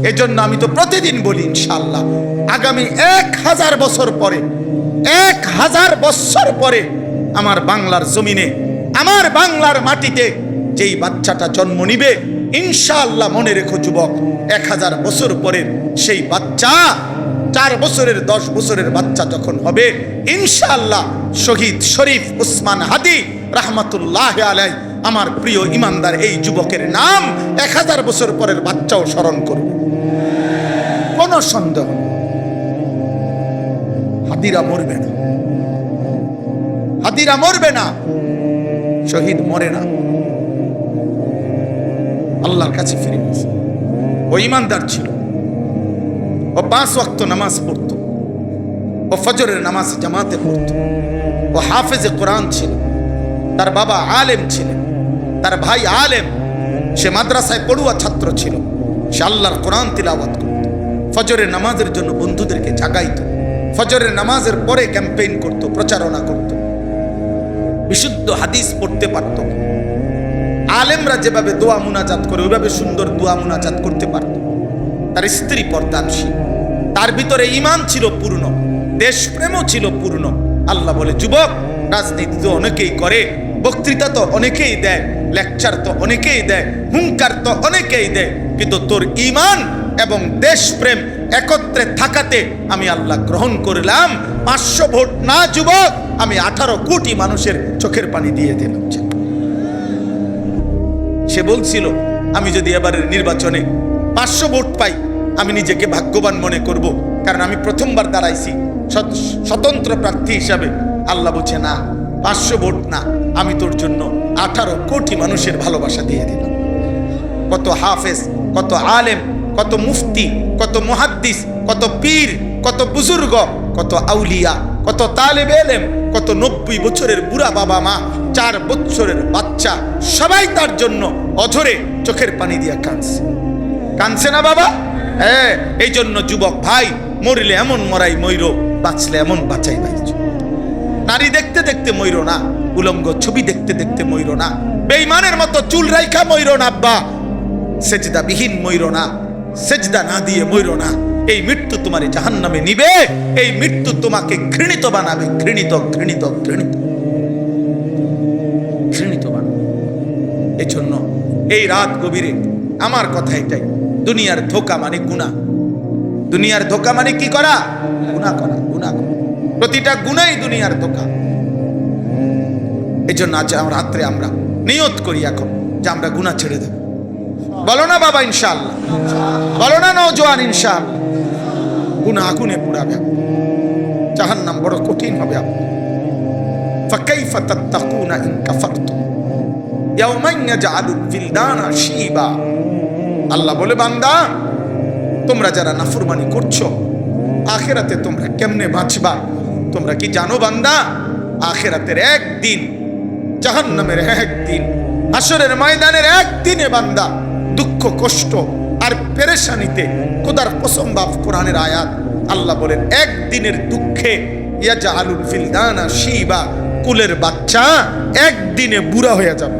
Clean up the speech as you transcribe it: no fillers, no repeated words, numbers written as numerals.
এজন্য আমি তো প্রতিদিন বলি ইনশাআল্লাহ আগামী 1000 বছর পরে 1000 বছর পরে আমার বাংলার জমিনে আমার বাংলার মাটিতে যেই বাচ্চাটা জন্ম নিবে ইনশাআল্লাহ মনে রেখো যুবক 1000 বছর পরে সেই বাচ্চা 4 বছরের 10 বছরের বাচ্চা যখন হবে ইনশাআল্লাহ শহীদ শরীফ উসমান হাদি রাহমাতুল্লাহ আলাইহি আমার প্রিয় ইমানদার এই যুবকের নাম 1000 বছর পরের বাচ্চাও স্মরণ করবে, কোনো সন্দেহ নেই। হাদিরা মরবে না, হাদিরা মরবে না, শহীদ মরে না, আল্লাহর কাছে ফিরে গেছে। ও ইমানদার ছিল, ও 5 ওয়াক্ত নামাজ পড়তো, ও ফজরের নামাজ জামাতে পড়তো, ও হাফেজে কোরআন ছিল, তার বাবা আলেম ছিলেন, তার ভাই আলেম, সে মাদ্রাসায় পড়ুয়া ছাত্র ছিল, সে আল্লাহর কোরআন তিলাওয়াত করত, ফজরের নামাজের জন্য বন্ধুদেরকে জাগাইত, ফজরের নামাজের পরে ক্যাম্পেইন করত, প্রচারণা করত, বিশুদ্ধ হাদিস পড়তে পারত। আলেমরা যেভাবে দোয়া মুনাজাত করে ওইভাবে সুন্দর দোয়া মুনাজাত করতে পারত। তার স্ত্রী পর্দানশীল, তার ভিতরে ঈমান ছিল পূর্ণ, দেশপ্রেমও ছিল পূর্ণ। আল্লাহ বলে, যুবক, রাজনীতি তো অনেকেই করে, বক্তৃতা তো অনেকেই দেয়, লেকচার তো অনেকেই দেয়, হুঙ্কার তো অনেকেই দেয়, কিন্তু তোর ঈমান এবং দেশপ্রেম একত্রে থাকাতে আমি আল্লাহ গ্রহণ করলাম। 500 ভোট না যুবক, আমি 18 কোটি মানুষের চোখের পানি দিয়ে দিলাম। সে বলছিল, আমি যদি এবারের নির্বাচনে 500 ভোট পাই আমি নিজেকে ভাগ্যবান মনে করব, কারণ আমি প্রথমবার দাঁড়াইছি স্বতন্ত্র প্রার্থী হিসাবে। আল্লাহ বলছে, না, 500 ভোট না, আমি তোর জন্য 18 কোটি মানুষের ভালোবাসা দিয়ে দিলাম। কত হাফেজ, কত আলেম, কত মুফতি, কত মুহাদ্দিস, কত পীর, কত বুজুর্গ, কত আউলিয়া, কত তালেবে ইলম, কত 90 বছরের বুড়া বাবা মা, 4 বছরের বাচ্চা, সবাই তার জন্য অঝরে চোখের পানি দিয়ে কাঁদছে। কাঁদছে না বাবা? হ্যাঁ। এই জন্য যুবক ভাই, মরিলে এমন মরাই মইরো, বাঁচলে এমন বাঁচাই বাইছো। নারী দেখতে দেখতে মইরো না, উলঙ্গ ছবি দেখতে দেখতে মইরো না, বেঈমানের মতো চুল রাইখা মইরো না আব্বা, সেজদা বিহীন মইরো না, সেজদা না দিয়ে মইরো না। এই মৃত্যু তোমারে জাহান্নামে নিবে, এই মৃত্যু তোমাকে ঘৃণিত বানাবে, ঘৃণিত ঘৃণিত ঘৃণিত ঘৃণিত বানাবে। এই জন্য এই রাত গভীরে আমার কথা এটাই, দুনিয়ার ধোঁকা মানে গুনাহ। দুনিয়ার ধোঁকা মানে কি করা? গুনাহ করা, গুনাহ করা। প্রতিটা গুনাহই দুনিয়ার ধোঁকা। এই জন্য আজ রাত্রে আমরা নিয়ত করি এখন যে আমরা গুনাহ ছেড়ে দেব। বলো না বাবা ইনশাআল্লাহ, বলো না নওজোয়ান ইনশাআল্লাহ। গুনাহ আগুনে পুড়াবে, জাহান্নাম বড় কঠিন হবে। ফাকাইফা তাত্তাকুনা ইন কাফারতুম ইয়াওমান ইয়াজআলুল ফিলদানা শিবা। আল্লাহ বলে, বান্দা, তোমরা যারা নাফরমানি করছো, আখিরাতে তোমরা কেমনে বাঁচবা তোমরা কি জানো বান্দা? আখিরাতের একদিন, জাহান্নামের একদিন, হাসরের ময়দানের একদিনে বান্দা দুঃখ কষ্ট আর পেরেশানিতে, খোদার কসম বাপ, কোরআনের আয়াত, আল্লাহ বলেন একদিনের দুঃখে ইয়াজআলুল ফিলদানা শিবা, কুলের বাচ্চা একদিনে বুড়া হয়ে যাবে।